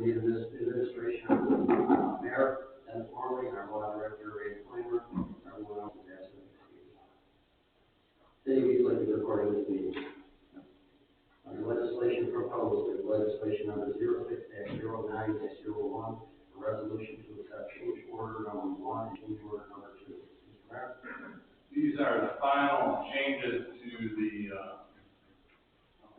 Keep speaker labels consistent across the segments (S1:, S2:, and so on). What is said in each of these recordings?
S1: need administration, Mayor, Dennis Morley, and our law director, Ray Flamer. Everyone else is absent. City, would you like to be recording this meeting? The legislation proposed is legislation number 06-09-01, a resolution to accept change order number 1 and change order number 2. Mr. Mayor?
S2: These are the final changes to the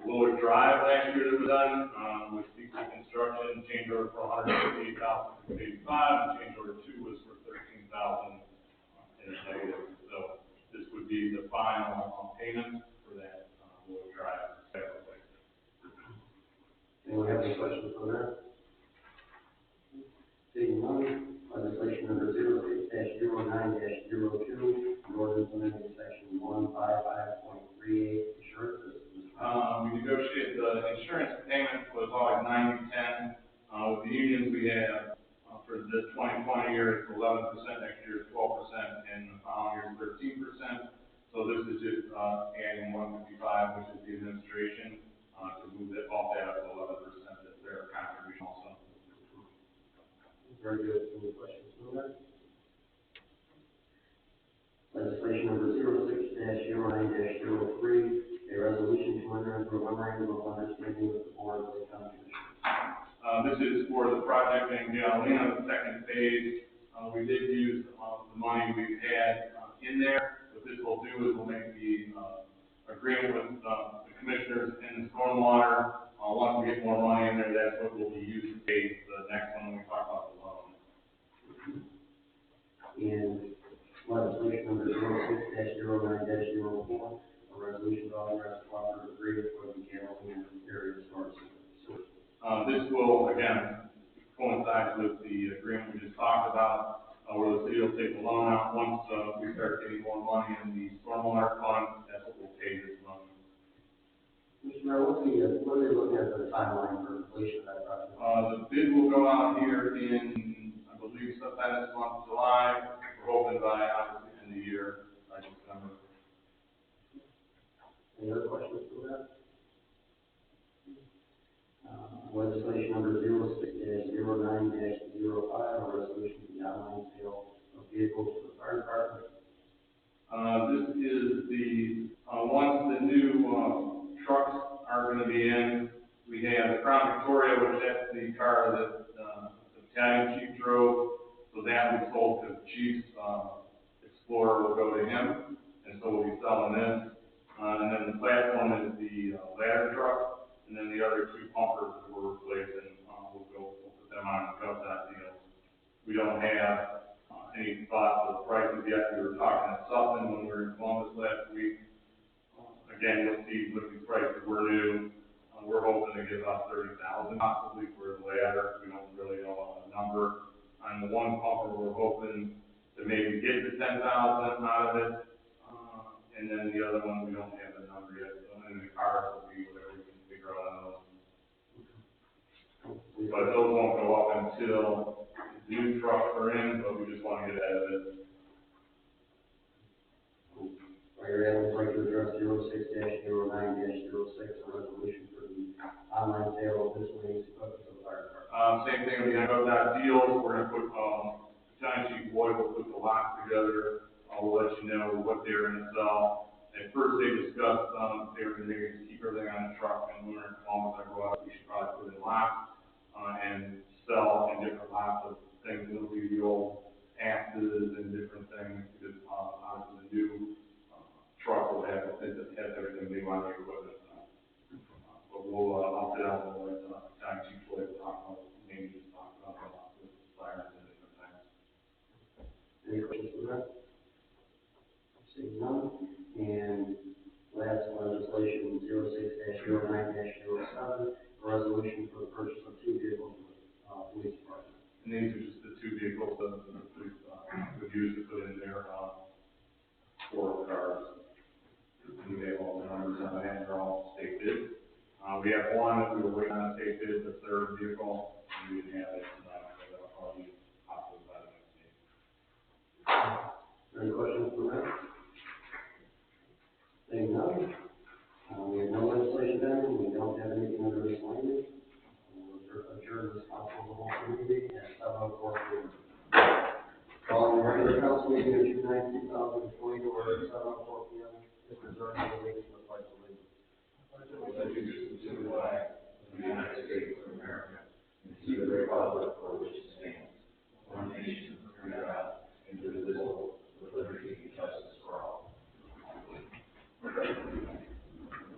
S2: Willard Drive last year that was done with Sequel Construction. Change order for $158,685, and change order 2 was for $13,000 in a negative. So this would be the final payment for that Willard Drive.
S1: Anyone have any questions on that? Seeing none, legislation number 06-09-02, an ordinance amending section 155.38 insurances.
S2: We negotiated the insurance payment was always 90-10. With the unions, we have for this 2020 year, it's 11%, next year is 12%, and the following year is 13%. So this is just adding 155, which is the administration, to move it off that up to 11%. That's their contribution also.
S1: Very good. Any questions on that? Legislation number 06-09-03, a resolution to enter into a memorandum of understanding with the Board of Lake County Commissioners.
S2: This is for the project in Galena, the second phase. We did use the money we've had in there. What this will do is we'll make the agreement with the commissioners and the stormwater. Once we get more money in there, that's what will be used to pay the next one when we talk about the loan.
S1: And legislation number 06-09-04, a resolution to authorize the cooperative agreement for the Galena area storm sewers.
S2: This will, again, coincide with the agreement we just talked about, where the city will take the loan out. Once we start getting more money in the stormwater fund, that's what we'll pay this loan.
S1: Mr. Mayor, what are they looking at for the timeline for completion of that project?
S2: The bid will go out here in, I believe, sometime this month, July. We're hoping by obviously the end of the year, by December.
S1: Any other questions for that? Legislation number 06-09-05, a resolution to the online sale of vehicles to the fire department.
S2: This is the, once the new trucks are going to be in, we have the Crown Victoria, which that's the car that the battalion chief drove. So that we sold to the chief's Explorer will go to him, and so we'll be selling this. And then the platform is the ladder truck, and then the other 2 pumpers that we're replacing, we'll put them on the GovDOT deal. We don't have any thoughts of prices yet. We were talking to Sutton when we were in Columbus last week. Again, you'll see with these prices we're new. We're hoping to get about $30,000 possibly for the ladder. We don't really know a number. On the one pumper, we're hoping to maybe get the $10,000 out of it. And then the other one, we don't have a number yet. So in the cars will be whatever we can figure out on those. But those won't go up until the new trucks are in, but we just want to get ahead of it.
S1: I'd like to address 06-09-06, a resolution for the online sale of miscellaneous equipment to the fire department.
S2: Same thing with the GovDOT deals. We're going to put, Battalion Chief Boyd will put the lots together. We'll let you know what they're going to sell. At first they discussed, they were going to keep everything on the truck, and we were in Columbus. I brought up, we should probably put in lots, and sell in different lots of things. It'll be the old axes and different things, because obviously the new truck will have everything new on the equipment. But I'll sit down and let Battalion Chief Boyd talk about maybe just talk about the sirens and different things.
S1: Any questions for that? Seeing none. And last legislation 06-09-07, a resolution for the purchase of 2 vehicles for the police department.
S2: And these are just the 2 vehicles that the police would use to put in their 4 cars. And we have all the numbers on that, they're all state bids. We have one that we were waiting on a state bid, the 3rd vehicle, and we didn't have it, so that'll probably be possible by the next day.
S1: Any questions for that? Seeing none. We have no legislation pending. We don't have anything under this language. We'll adjourn adjourn this council of the whole committee at 7:04 p.m. Calling the regular council meeting of June 9, 2020 to order at 7:04 p.m. Mr. Zerman will lead us in the pledge of allegiance.
S3: Allegiance to the flag of the United States of America and to the republic for which it stands, one nation under God, indivisible, with liberty and justice for all.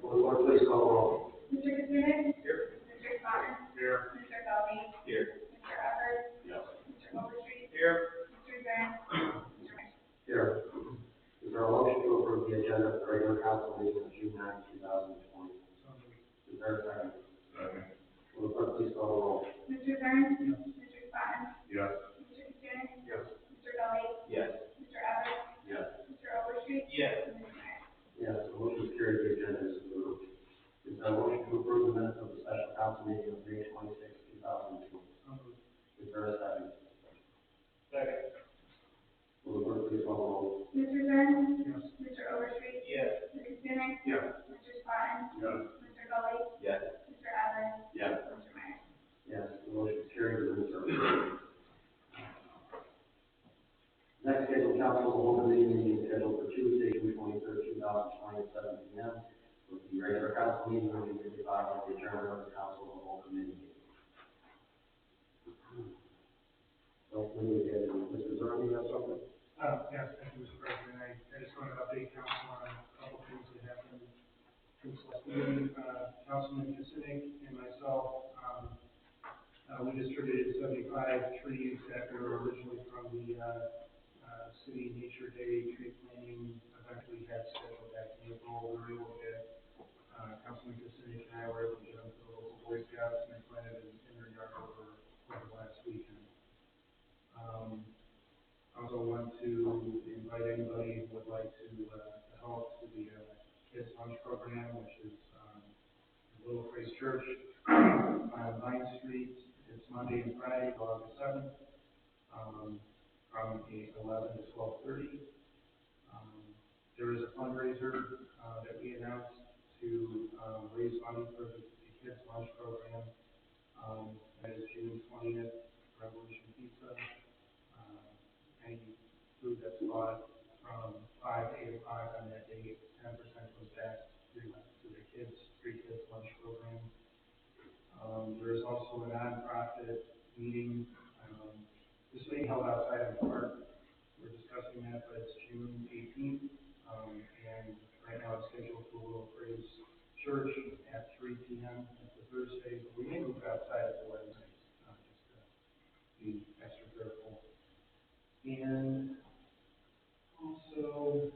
S1: Will the clerk please call the roll?
S4: Mr. Kacinik?
S3: Here.
S4: Mr. Spotted?
S3: Here.
S4: Mr. Feldy?
S3: Here.
S4: Mr. Evers?
S3: Yes.
S4: Mr. Overstreet?
S3: Here.
S4: Mr. Zern? Mr. Meyer?
S1: Here. Is there a motion to approve the agenda of the regular council meeting of June 9, 2020? Is there a second?
S3: Second.
S1: Will the clerk please call the roll?
S4: Mr. Zern? Yes. Mr. Spotted?
S3: Yes.
S4: Mr. Kacinik?
S3: Yes.
S4: Mr. Feldy?
S3: Yes.
S4: Mr. Evers?
S3: Yes.
S4: Mr. Overstreet?
S3: Yes.
S4: And Mr. Meyer?
S1: Yes, the motion is carried. The agenda is approved. Is there a motion to approve the minutes of the special council meeting of May 26, 2020? Is there a second?
S3: Second.
S1: Will the clerk please call the roll?
S4: Mr. Zern?
S1: Yes.
S4: Mr. Overstreet?
S3: Yes.
S4: Mr. Kacinik?
S3: Yes.
S4: Mr. Spotted?
S3: Yes.
S4: Mr. Feldy?
S3: Yes.
S4: Mr. Evers?
S3: Yes.
S4: Mr. Meyer?
S1: Yes, the motion is carried. The minutes are approved. Next scheduled council of the whole meeting is scheduled for Tuesday, June 23, 2020 at 7 p.m. with the regular council meeting immediately following the adjournment of the council of the whole committee meeting. So, Mr. Zerman, you have something?
S5: Yes, thank you, Mr. President. I just wanted to update council on a couple things that happened since last meeting. Councilman Kacinik and myself, we distributed 75 trees that were originally from the City Nature Day tree planting event we had scheduled back in April. We were able to get, Councilman Kacinik and I were able to get them to the local Boy Scouts, and they planted in their yard over the last weekend. I also want to invite anybody who would like to help to the Kids Lunch Program, which is Little Praise Church on 9th Street. It's Monday and Friday, August 7th, from 11 to 12:30. There is a fundraiser that we announced to raise money for the Kids Lunch Program. That is June 20th, Revolution Pizza. Any food that's bought from 5 to 8 o'clock on that date, 10% goes back to the free kids lunch program. There is also a nonprofit meeting, this may be held outside of the park. We're discussing that, but it's June 18th, and right now it's scheduled for Little Praise Church at 3 p.m. It's a Thursday, but we may move it outside of the Wednesdays, just to be extra careful. And also,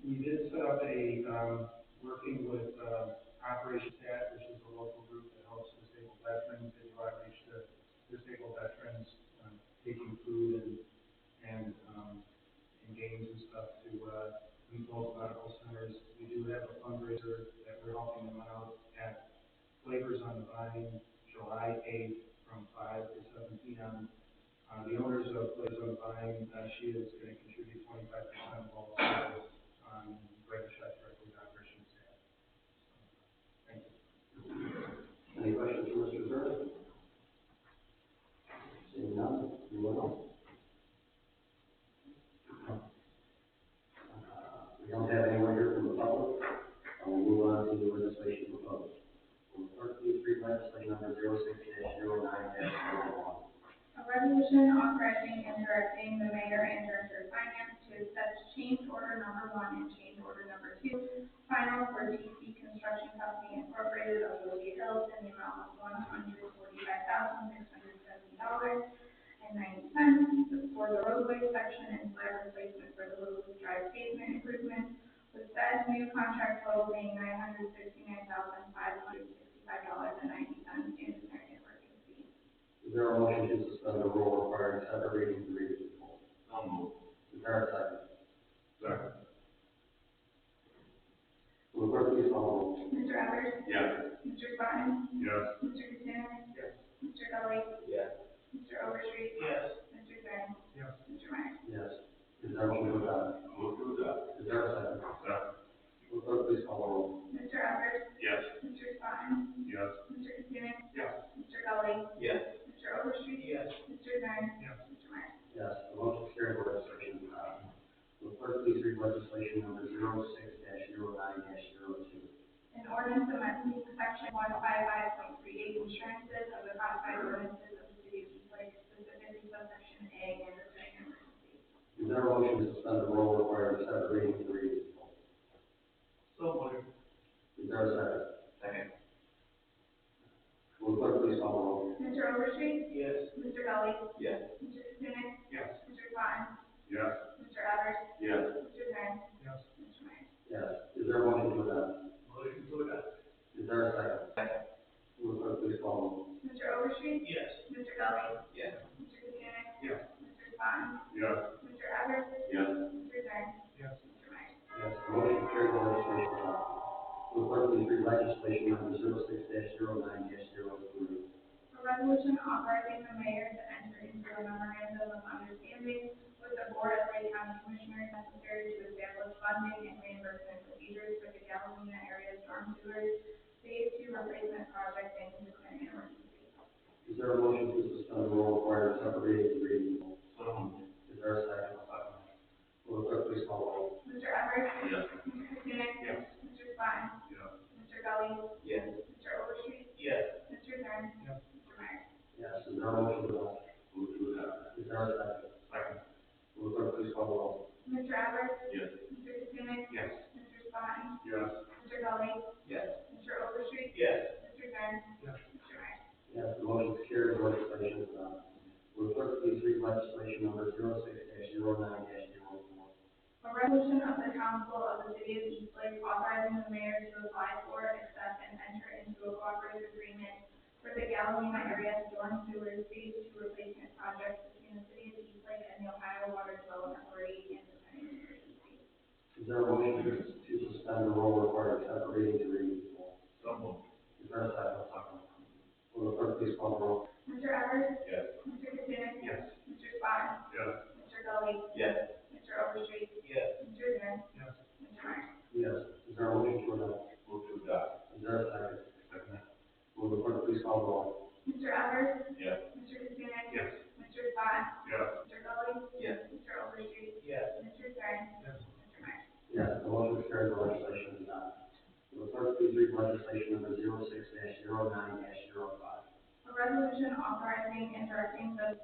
S5: we did set up a, working with Operation TAT, which is a local group that helps disabled veterans. They do outreach to disabled veterans, taking food and games and stuff to local medical centers. We do have a fundraiser that we're helping them out at Flavors on the Vine, July 8th from 5 to 7 p.m. The owners of Flavors on the Vine, she is going to contribute 25% of all sales right shot directly to Operation TAT. Thank you.
S1: Any questions for Mr. Zerman? Seeing none, anyone else? We don't have anyone here from the public. We'll move on to the legislation proposed. Will the clerk please read legislation number 06-09-01?
S4: A resolution authorizing and directing the mayor and director of finance to accept change order number 1 and change order number 2, final for DC Construction Company Incorporated of Lily Hills in the amount of $145,670.90 for the roadway section and slab replacement for the Lily Drive pavement improvement, with said new contract total being $969,565.90 in estimated working fee.
S1: Is there a motion to suspend the rule requiring separate readings and read in full?
S3: So moved.
S1: Is there a second?
S3: Second.
S1: Will the clerk please call the roll?
S4: Mr. Evers?
S3: Yes.
S4: Mr. Spotted?
S3: Yes.
S4: Mr. Kacinik?
S5: Yes.
S4: Mr. Feldy?
S3: Yes.
S4: Mr. Overstreet?
S3: Yes.
S4: Mr. Zern?
S5: Yes.
S4: Mr. Meyer?
S1: Yes. Is there a motion to adopt?
S3: Move to adopt.
S1: Is there a second?
S3: Second.
S1: Will the clerk please call the roll?
S4: Mr. Evers?
S3: Yes.
S4: Mr. Spotted?
S3: Yes.
S4: Mr. Kacinik?
S5: Yes.
S4: Mr. Feldy?
S3: Yes.
S4: Mr. Overstreet?
S5: Yes.
S4: Mr. Zern?
S5: Yes.
S4: Mr. Meyer?
S1: Yes, the motion is carried, legislation is adopted. Will the clerk please read legislation number 06-09-02?
S4: An ordinance amending section 155.38 insurances of the codified ordinances of the city of Eastlake, specifically subsection A and declaring an emergency.
S1: Is there a motion to suspend the rules requiring separate reading to read?
S5: So moved.
S1: Is there a second?
S3: Second.
S1: Will the clerk please call the roll?
S4: Mr. Overstreet?
S5: Yes.
S4: Mr. Belly?
S3: Yes.
S4: Mr. Kacinik?
S5: Yes.
S4: Mr. Swan?
S2: Yes.
S4: Mr. Evers?
S3: Yes.
S4: Mr. Zern?
S5: Yes.
S4: Mr. Meyer?
S1: Yes. Is there a motion to adopt?
S5: Motion to adopt.
S1: Is there a second?
S3: Second.
S1: Will the clerk please call the roll?
S4: Mr. Overstreet?
S5: Yes.
S4: Mr. Belly?
S3: Yes.
S4: Mr. Kacinik?
S5: Yes.
S4: Mr. Swan?
S2: Yes.
S4: Mr. Evers?
S3: Yes.
S4: Mr. Zern?
S5: Yes.
S4: Mr. Meyer?
S1: Yes, the motion is carried, legislation is adopted. Will the clerk please read legislation number 06-09-03?
S4: A resolution authorizing the mayor to enter into a memorandum of understanding with the Board of Lake County Commissioners necessary to establish funding and reimbursement procedures for the Galena area storm sewers phase 2 replacement project and declaring an emergency.
S1: Is there a motion to suspend the rule requiring separate reading to read?
S3: So moved.
S1: Is there a second? Will the clerk please call the roll?
S4: Mr. Evers?
S3: Yes.
S4: Mr. Kacinik?
S5: Yes.
S4: Mr. Swan?
S2: Yes.
S4: Mr. Belly?
S3: Yes.
S4: Mr. Overstreet?
S5: Yes.
S4: Mr. Zern?
S5: Yes.
S4: Mr. Meyer?
S1: Yes, is there a motion to adopt?
S3: Move to adopt.
S1: Is there a second?
S5: Second.
S1: Will the clerk please call the roll?
S4: Mr. Evers?
S3: Yes.
S4: Mr. Kacinik?
S5: Yes.
S4: Mr. Swan?
S2: Yes.
S4: Mr. Belly?
S3: Yes.
S4: Mr. Overstreet?
S5: Yes.
S4: Mr. Zern?
S5: Yes.
S4: Mr. Meyer?
S1: Yes, the motion is carried, legislation is adopted. Will the clerk please read legislation number 06-09-04?
S4: A resolution of the council of the city of Eastlake authorizing the mayor to apply for, accept, and enter into a cooperative agreement for the Galena area storm sewers phase 2 replacement project between the city of Eastlake and the Ohio Water Development Authority and declaring an emergency.
S1: Is there a motion to suspend the rule requiring separate reading to read?
S3: So moved.
S1: Is there a second? Will the clerk please call the roll?
S4: Mr. Evers?
S3: Yes.
S4: Mr. Kacinik?
S5: Yes.
S4: Mr. Swan?
S2: Yes.
S4: Mr. Belly?
S3: Yes.
S4: Mr. Overstreet?
S5: Yes.
S4: Mr. Zern?
S5: Yes.
S4: Mr. Meyer?
S1: Yes. Is there a motion to adopt?
S3: Move to adopt.
S1: Is there a second?
S3: Second.
S1: Will the clerk please call the roll?
S4: Mr. Evers?
S3: Yes.
S4: Mr. Kacinik?
S5: Yes.
S4: Mr. Swan?
S2: Yes.
S4: Mr. Belly?
S3: Yes.
S4: Mr. Overstreet?
S5: Yes.
S4: Mr. Zern?
S5: Yes.
S4: Mr. Meyer?
S1: Yes, the motion is carried, legislation is adopted. Will the clerk please read legislation number 06-09-05?
S4: A resolution authorizing and directing the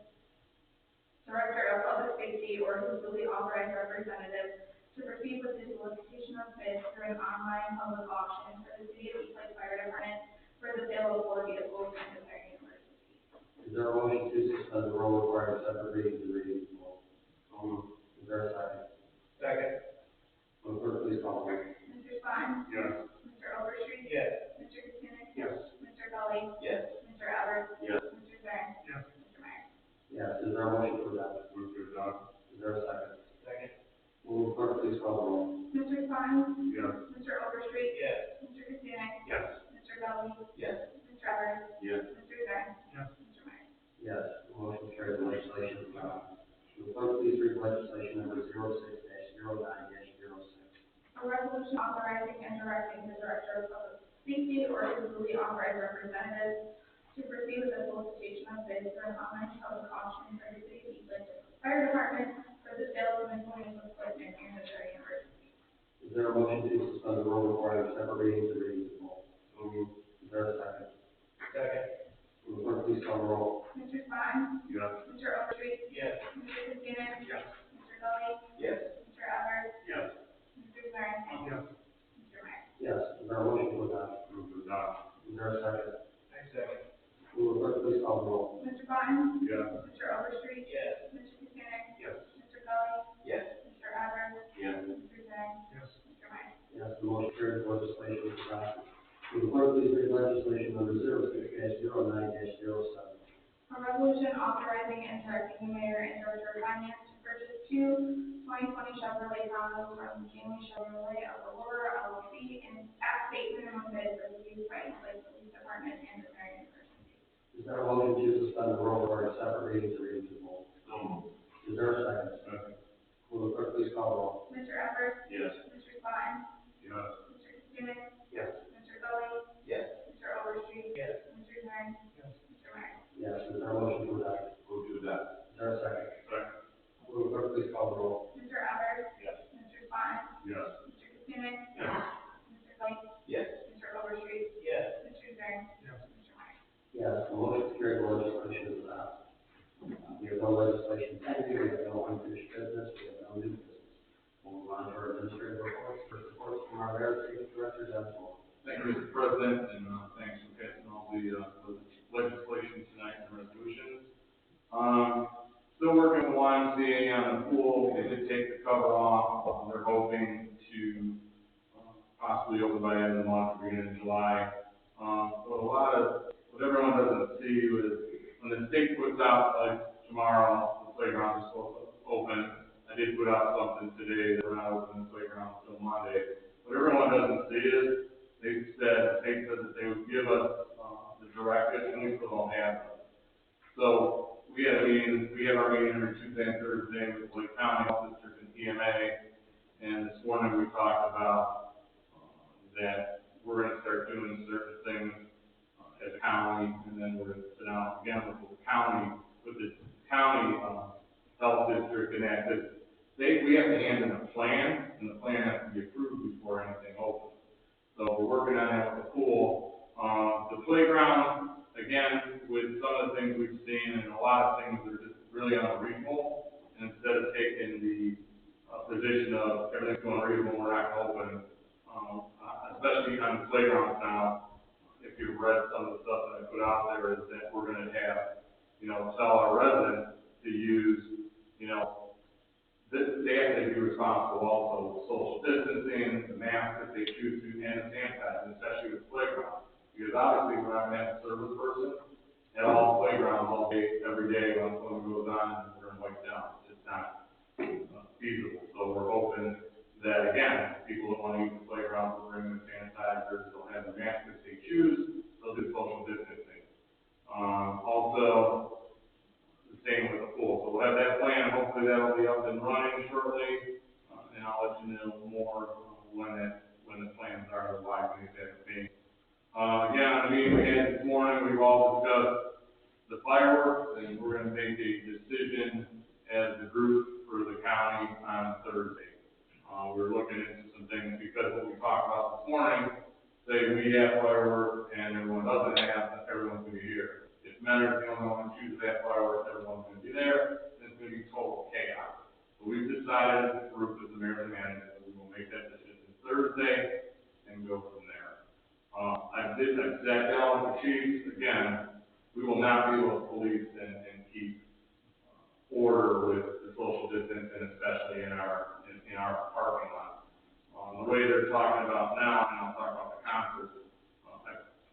S4: Director of Public Safety or his duly authorized representative to proceed with the solicitation of bids through an online public auction for the City of Eastlake Fire Department for the sale of 4 vehicles and declaring an emergency.
S1: Is there a motion to suspend the rule requiring separate reading to read?
S3: So moved.
S1: Is there a second?
S5: Second.
S1: Will the clerk please call the roll?
S4: Mr. Swan?
S2: Yes.
S4: Mr. Overstreet?
S5: Yes.
S4: Mr. Kacinik?
S5: Yes.
S4: Mr. Belly?
S3: Yes.
S4: Mr. Evers?
S3: Yes.
S4: Mr. Zern?
S5: Yes.
S4: Mr. Meyer?
S1: Yes, is there a motion to adopt?
S2: Move to adopt.
S1: Is there a second?
S5: Second.
S1: Will the clerk please call the roll?
S4: Mr. Swan?
S2: Yes.
S4: Mr. Overstreet?
S5: Yes.
S4: Mr. Kacinik?
S5: Yes.
S4: Mr. Belly?
S3: Yes.
S4: Mr. Evers?
S3: Yes.
S4: Mr. Zern?
S5: Yes.
S4: Mr. Meyer?
S1: Yes, the motion is carried, legislation is adopted. Will the clerk please read legislation number 06-09-06?
S4: A resolution authorizing and directing the Director of Public Safety or his duly authorized representative to proceed with the solicitation of bids for an online public auction for the City of Eastlake Fire Department for the sale of miscellaneous equipment and declaring an emergency.
S1: Is there a motion to suspend the rule requiring separate reading to read?
S3: So moved.
S1: Is there a second?
S5: Second.
S1: Will the clerk please call the roll?
S4: Mr. Swan?
S2: Yes.
S4: Mr. Overstreet?
S5: Yes.
S4: Mr. Kacinik?
S5: Yes.
S4: Mr. Belly?
S3: Yes.
S4: Mr. Evers?
S2: Yes.
S4: Mr. Zern?
S5: Yes.
S4: Mr. Meyer?
S1: Yes, is there a motion to adopt?
S2: Move to adopt.
S1: Is there a second?
S5: Second.
S1: Will the clerk please call the roll?
S4: Mr. Swan?
S2: Yes.
S4: Mr. Overstreet?
S5: Yes.
S4: Mr. Kacinik?
S5: Yes.
S4: Mr. Belly?
S3: Yes.
S4: Mr. Evers?
S3: Yes.
S4: Mr. Zern?
S5: Yes.
S4: Mr. Meyer?
S1: Yes, the motion carries, legislation is adopted. Will the clerk please read legislation number 06-09-07?
S4: A resolution authorizing and directing the mayor and director of finance to purchase 2 2020 Chevrolet Tahoes from Jamie Chevrolet of Aurora LLC and at state minimum bid for the use by Eastlake Police Department and declaring an emergency.
S1: Is there a motion to suspend the rule requiring separate reading to read?
S3: So moved.
S1: Is there a second?
S2: Second.
S1: Will the clerk please call the roll?
S4: Mr. Evers?
S3: Yes.
S4: Mr. Swan?
S2: Yes.
S4: Mr. Kacinik?
S5: Yes.
S4: Mr. Belly?
S3: Yes.
S4: Mr. Overstreet?
S5: Yes.
S4: Mr. Zern?
S5: Yes.
S4: Mr. Meyer?
S1: Yes, is there a motion to adopt?
S3: Move to adopt.
S1: Is there a second?
S2: Second.
S1: Will the clerk please call the roll?
S4: Mr. Albert?
S3: Yes.
S4: Mr. Swan?
S2: Yes.
S4: Mr. Katsounis?
S3: Yes.
S4: Mr. Blake?
S3: Yes.
S4: Mr. Overstreet?
S3: Yes.
S4: Mr. Zern?
S5: Yes.
S4: Mr. Meyer?
S1: Yes, the motion to carry the legislation is adopted. We have no legislation pending, we have no unfinished business, we have no new business. We'll move on to our administrative reports. First reports from our mayor, safety director, Dennis Moore.
S2: Thank you, Mr. President, and, thanks for passing all the legislation tonight and resolutions. Still working with YMCA on the pool. They did take the cover off. They're hoping to, possibly open by the end of the month, beginning of July. But a lot of, what everyone doesn't see is when the state puts out, like tomorrow, the playground is supposed to open. I did put out something today that we're not opening the playground until Monday. What everyone doesn't see is, they said that they would give us, the directives, and we still don't have them. So, we have our meeting every Tuesday and Thursday with Lake County Health District and EMA, and this morning we talked about, that we're gonna start doing certain things, as a county, and then we're gonna sit down again with the county health district, and that, because we have to hand in a plan, and the plan has to be approved before anything opens. So we're working on that with the pool. The playground, again, with some of the things we've seen, and a lot of things that are just really unreasonable, and instead of taking the position of everything's going reasonable, we're not going to open, especially on the playgrounds now. If you've read some of the stuff that I put out there, is that we're going to have, tell our residents to use, they have to be responsible also with social distancing, the masks if they choose to, and the sanitizing, especially with playgrounds. Because obviously we're not going to have a service person at all the playgrounds all day, every day when someone goes on and we're going to wipe down. It's just not feasible. So we're hoping that, again, people that want to use the playground will bring the sanitizers, they'll have the masks if they choose, they'll do social distancing. Also, the same with the pool. So we'll have that plan, hopefully that'll be up and running shortly, and I'll let you know more when the plans are, why we need that to be. Again, on the meeting we had this morning, we've all discussed the fireworks, and we're going to make a decision as the group for the county on Thursday. We're looking into some things, because what we talked about this morning, say we have fireworks and everyone doesn't have, everyone's going to be here. If Mentor's the only one who chooses to have fireworks, everyone's going to be there, and it's going to be total chaos. So we've decided as a group, as the mayor and manager, that we will make that decision Thursday and go from there. I sat down with the chiefs. Again, we will not be able to police and keep order with the social distancing, especially in our parking lot. The way they're talking about now, and I'll talk about the concerts,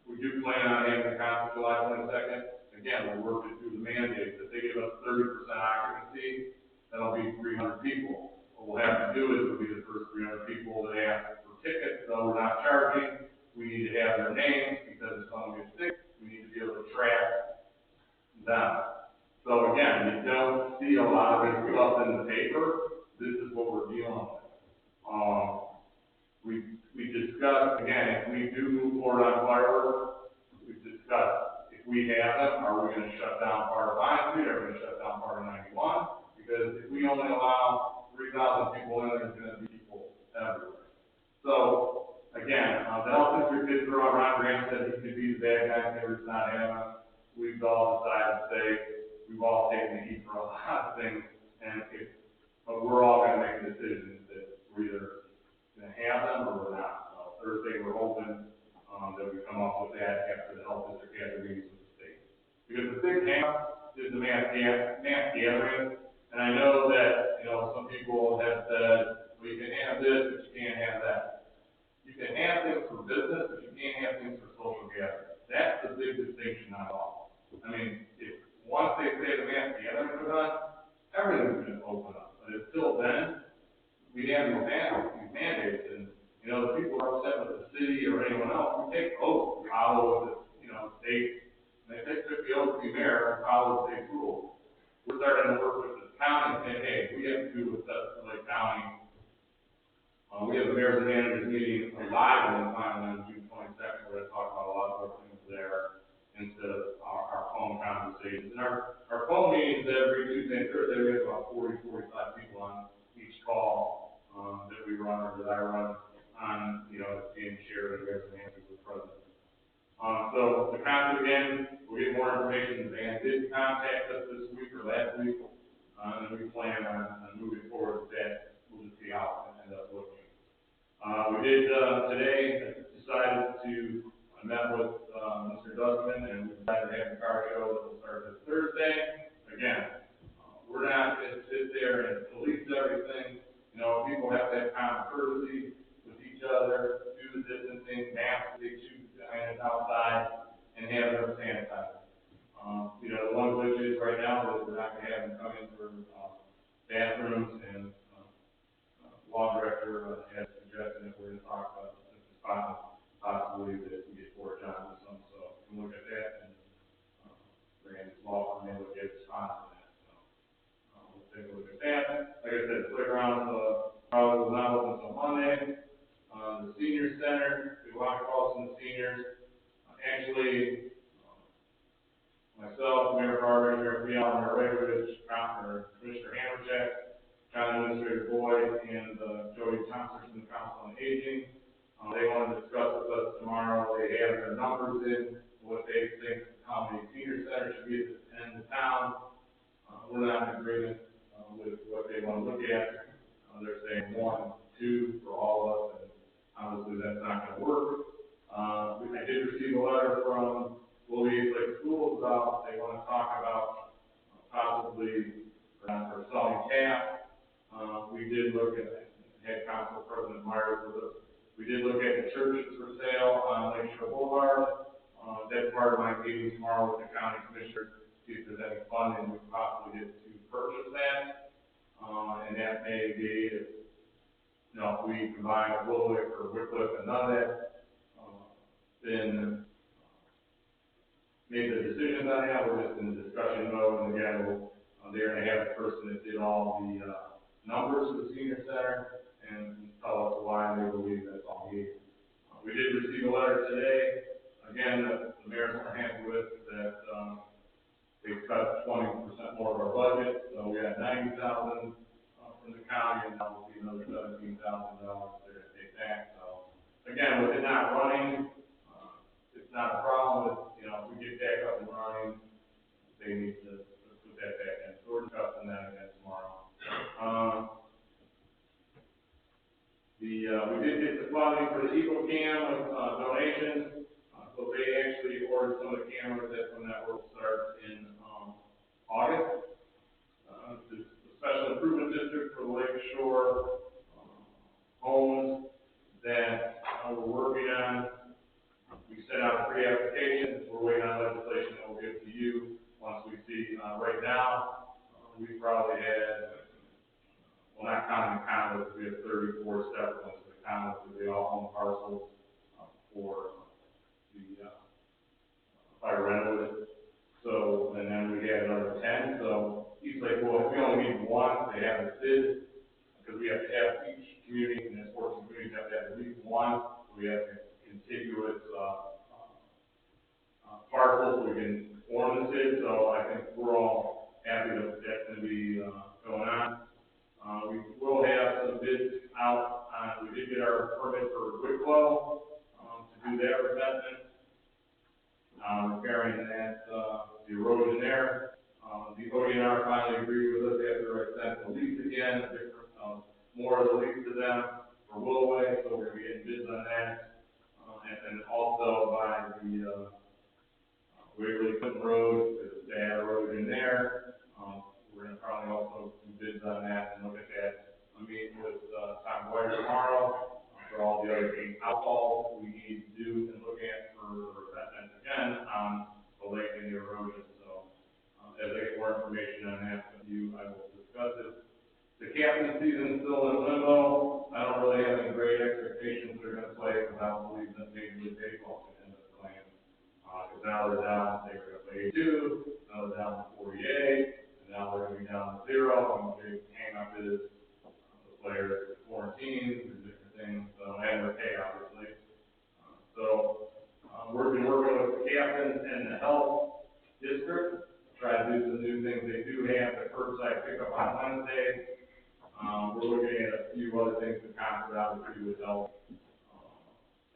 S2: we do plan on having a concert July 22nd. Again, we're working through the mandates. If they give us 30% occupancy, that'll be 300 people. What we'll have to do is we'll be the first 300 people that ask for tickets, so we're not charging. We need to have their names, because if someone gets sick, we need to be able to track them. So again, you don't see a lot of this stuff in the paper. This is what we're dealing with. We discussed, again, if we do move forward on fireworks, we've discussed if we have them, are we going to shut down part of Vine Street, are we going to shut down part of 91? Because if we only allow 3,000 people in, there's going to be people everywhere. So, again, the health district did throw out, Ron Graham said he could be the bad guy if it's not him. We've all decided to say, we've all taken the heat for a lot of things, but we're all going to make a decision that we're either going to have them or we're not. Thursday, we're hoping that we come up with that after the health district has meetings with the state. Because the big hang-up is the mass gathering, and I know that, some people have said, well, you can have this, but you can't have that. You can have things for business, but you can't have things for social gathering. That's the big distinction on all. I mean, if once they say the mass gathering is done, everything's going to open up. But until then, we have these mandates, and the people are upset with the city or anyone else. We take oaths to follow the, state. And if they took the oath to be mayor and follow the state rules, we're starting to work with the county and say, hey, we have to do what's up to Lake County. We have the mayor's and managers meeting live on June 22nd. We're going to talk about a lot of things there instead of our phone conversation. legislation. And our phone meetings every Tuesday and Thursday, we have about 45 people on each call, that we run or that I run on, as being shared and we have some answers with the president. So the concept again, we'll get more information. Van did contact us this week or last week, and we plan on moving forward with that. We'll just see how it ends up looking. We did, today, decided to, I met with, Mr. Dustman, and we decided to have a car show that will start this Thursday. Again, we're not going to sit there and police everything. People have to have common courtesy with each other, do the distancing, masks they choose behind us outside, and have them sanitized. The one glitch is right now that we're not going to have them come in for bathrooms, and law director has suggested that we're going to talk about the possibly that we get Fort Johnson or something. So we can look at that, and Randy's law firm may look at response to that. So we'll take a look at that. Like I said, the playground probably will not open until Monday. The senior center, we want to call some seniors. Actually, myself, Mayor Barber, Mayor Fiala, Mayor Ragovich, Commissioner Hammercheck, County Administrator Boyd, and Jody Thompson from the Council on Aging. They want to discuss with us tomorrow. They have their numbers in, what they think, how many senior centers should be at the end of town. We're not in agreement with what they want to look at. They're saying 1, 2 for all of us, and obviously that's not going to work. I did receive a letter from Louise Lake Schools about they want to talk about possibly for selling CAP. We did look at, had Council President Myers with us. We did look at the churches for sale on Lake Shore Boulevard. That's part of my meeting tomorrow with the county commissioner, see if there's any funding we can possibly get to purchase that. And that may be, if we combine Woolwick or Wycliffe and none of that, then made the decisions on that. We're just in discussion mode, and again, they're going to have the person that did all the numbers for the senior center and tell us why they believe that's all needed. We did receive a letter today, again, that the mayor's not happy with, that they cut 20% more of our budget, so we had $90,000 from the county, and now we'll see another $17,000 they're going to take back. So again, with it not running, it's not a problem. If we get back up and running, they need to put that back in. So we're discussing that again tomorrow. We did get the funding for the EcoCam with donations. So they actually ordered some of the cameras when that work starts in August. The Special Improvement District for the Lake Shore homes that we're working on. We sent out a pre-application. We're waiting on legislation that we'll give to you once we see. Right now, we probably had, well, not counting condos, we have 34 separate ones for the condos, because they all own parcels for the fire rental. So, and then we had another 10. So he's like, well, if we only need one, they have a bid, because we have to have each community, and the sports communities have to have at least one. We have contiguous parcels, so we can form the bid. So I think we're all happy that that's going to be going on. We will have some bids out. We did get our permit for Wicklow to do that revetment. Repairing that, the erosion there. The ODNR finally agreed with us after I sent the lease again, more of the lease to them for Willowway, so we're going to be getting bids on that. And also by the Waverly Clinton Road, there's a bad erosion there. We're going to probably also do bids on that and look at that. I'm meeting with Tom White tomorrow for all the other outfalls we need to do and look at for revetment again on the lake and the erosion. So as I get more information on that with you, I will discuss it. The captain season is still in limbo. I don't really have any great expectations they're going to play, because I don't believe that Major League Baseball can end up playing. Because now they're down, they were going to play 82, now they're down to 48, and now they're going to be down to 0. And the big hang up is the players quarantines and different things, and their pay, obviously. So we've been working with the captains and the health district to try things. They do have the curbside pickup on Wednesday. We're looking at a few other things, the concert obviously would help.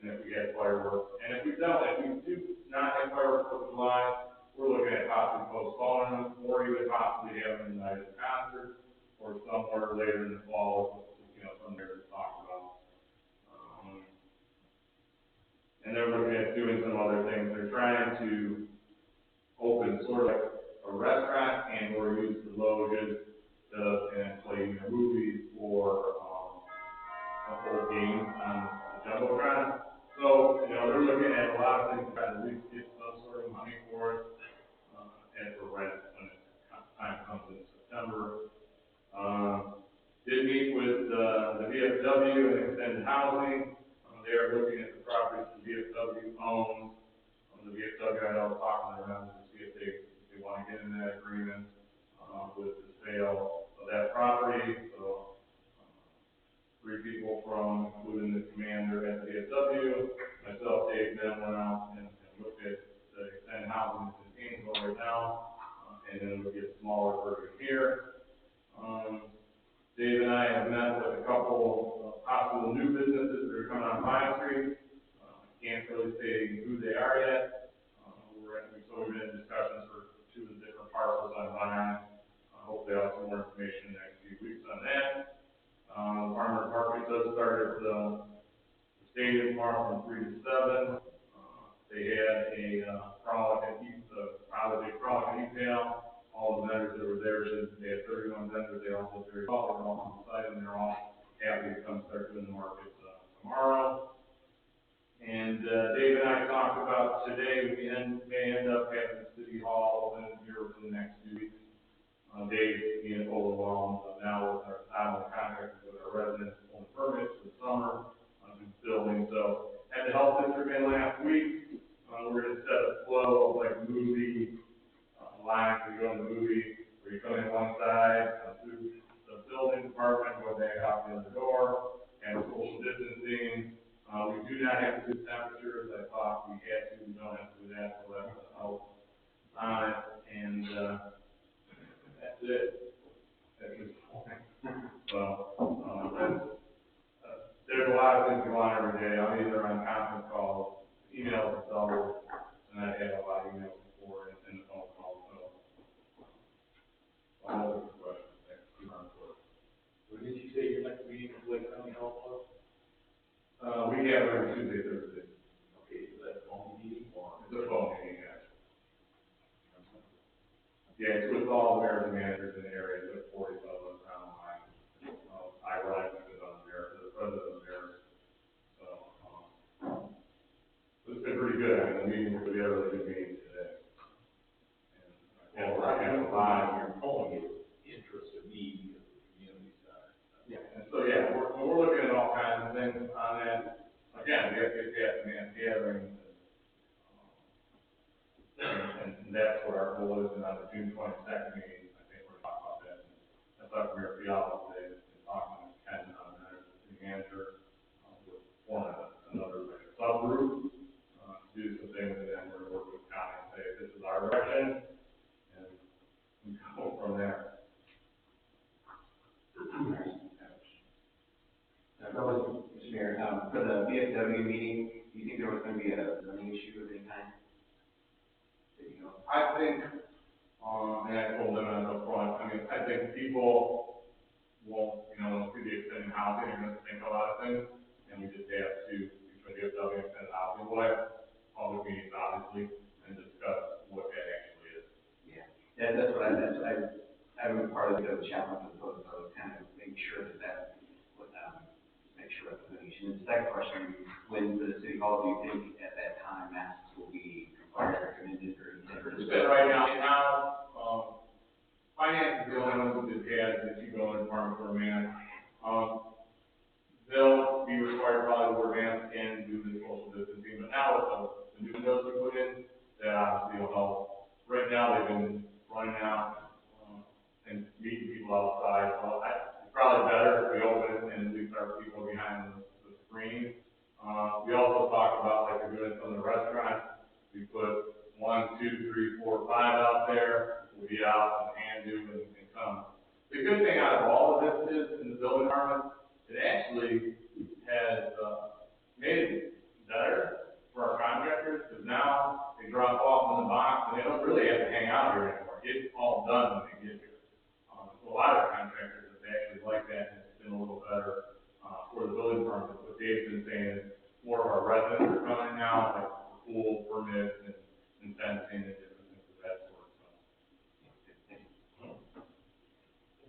S2: And if we had fireworks, and if we do not have fireworks for July, we're looking at possibly postponing them, or even possibly having them at a concert, or somewhere later in the fall, somewhere to talk about. And they're looking at doing some other things. They're trying to open sort of like a restaurant and or use the loges and play movies or old games on the Jumbotron. So, they're looking at a lot of things to try to at least get some sort of money for it, and for rent when time comes in September. Did meet with the VFW and extended housing. They are looking at the properties the VFW owns. The VFW, I know, talking around to see if they want to get into that agreement with the sale of that property. So, 3 people from, including the commander at the VFW, myself, Dave, then went out and looked at the extended housing in Painesville right now, and then we'll get a smaller version here. Dave and I have met with a couple of possible new businesses that are coming on Pine Street. Can't really say who they are yet. We've been in discussions for 2 of the different parcels on Vine. Hopefully I'll have some more information in the next few weeks on that. Farmers Market does start at the stadium tomorrow from 3 to 7. They had a frolic and email. All the vendors that were there, they had 31 vendors. They all looked very well. They're all on the site, and they're all happy to come start doing the market tomorrow. And Dave and I talked about today, we may end up having the city hall open here within the next few weeks. Dave being overwhelmed now with our time of contract with our residents on the permits for the summer on the building. So had the health district in last week. We're going to set a flow of like movie lines. We go in the movie where you come in one side, come through the building department, go back out the other door, and social distancing. We do not have to do temperatures. I thought we had to. We don't have to do that, so that's the help on it. And that's it. That's it. So, there's a lot of things going on every day. I'm either on conference calls, emails, and double, and I had a lot of emails before and the phone calls. So, I'm open for questions. Thanks.
S3: So did you say your next meeting is Lake County Health Club?
S2: We have every Tuesday, Thursday.
S3: Okay, so that's phone meeting or?
S2: It's a phone meeting, actually. Yeah, it's with all the mayors and managers in the area, there's 40 of us around the line. I run it on the mayor, the president of the mayor. So, it's been pretty good. I mean, the meeting, we had a really good meeting today. And I have a lot.
S3: You're calling it interest of need because the community side.
S2: Yeah, and so, yeah, we're looking at all kinds of things on that. Again, we have to get mass gatherings. And that's what our goal is, and on the June 22nd meeting, I think we're going to talk about that. I talked to Mayor Fiala today, and talking to Ken on that, the city manager, we're forming another like subgroup, to do some things, and then we're going to work with the county and say, this is our direction, and we go from there.
S1: Mr. Mayor, for the VFW meeting, do you think there was going to be a zoning issue of any kind?
S2: I think, and I told them up front, I mean, I think people won't, through the extended housing, they're going to think a lot of things, and we just have to, between the VFW and extended housing, we'll have public meetings, obviously, and discuss what that actually is.
S1: Yeah, that's I've been part of the challenge with those, so kind of making sure that make sure that's the nation. And the second question, when for the city hall, do you think at that time masks will be required, recommended, or
S2: It's been right now, finance is the only one that has, if you go in the department for a man, they'll be required probably to wear masks and do the social distancing, but now with the new windows we put in, that obviously will help. Right now, they've been running out, and meeting people outside, so it's probably better if we open it and leave our people behind the screen. We also talked about, like we're doing some of the restaurants, we put 1, 2, 3, 4, 5 out there, we'll be out in the brand new and come. The good thing out of all of this is, in the building department, it actually has, made it better for our contractors, because now they drop off in the box, and they don't really have to hang out here anymore. It's all done when they get here. So a lot of contractors have actually liked that, and it's been a little better, for the building department. What Dave's been saying is, more of our residents are coming in now, like for pool permits and fencing and different things of that sort, so.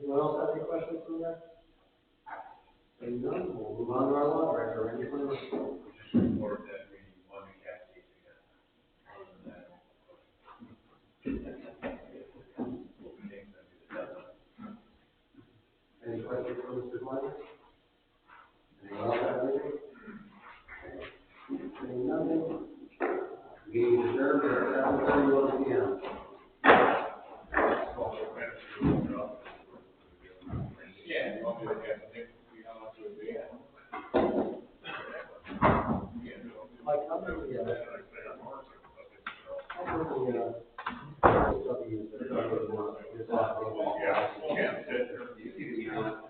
S1: Anyone else have any questions from that? Seeing none, we'll move on to our law director, Randy Quinlan.
S3: Just report that we won the cat case again. Other than that.
S1: Any questions from Mr. Quinlan? Anyone else have anything? Seeing nothing, meeting adjourned at 7:31 p.m.
S2: Yeah, you want me to get, see how much it would be?
S1: Mike, how many, stuff you use?
S2: Yeah, yeah.
S1: You see the,